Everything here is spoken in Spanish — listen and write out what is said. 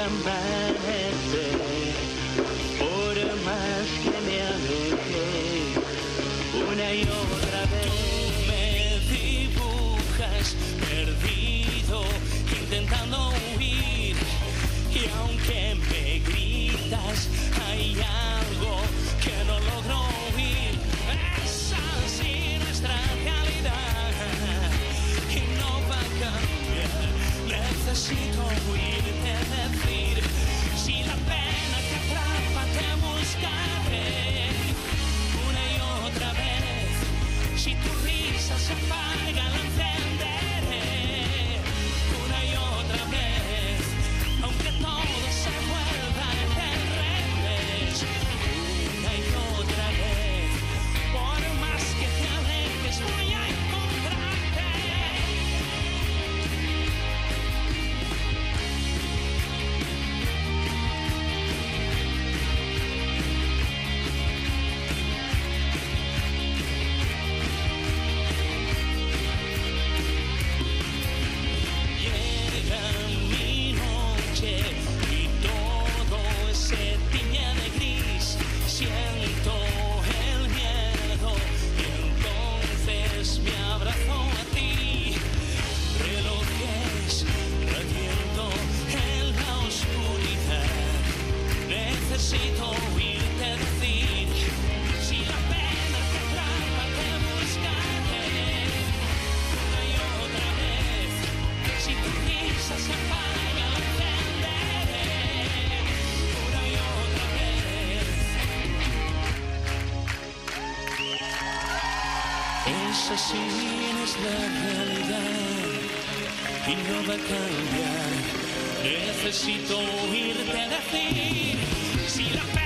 desaparece, por más que me aleje una y otra vez. Tú me dibujas perdido, intentando huir, y aunque me gritas, hay algo que no logro oír. Es así nuestra realidad y no va a cambiar. Necesito oírte decir, si la pena te atrapa te buscaré una y otra vez. Si tu risa se apaga la encenderé una y otra vez, aunque todo se vuelva del revés. Una y otra vez, por más que te alejes voy a encontrarte. Llega mi noche y todo se tiñe de gris. Siento el miedo y entonces me abrazo a ti. Relojes latiendo en la oscuridad. Necesito oírte decir, si la pena te atrapa te buscaré una y otra vez. Si tu risa se apaga la encenderé una y otra vez. Esa sí es la realidad y no va a cambiar. Necesito oírte decir, si la pena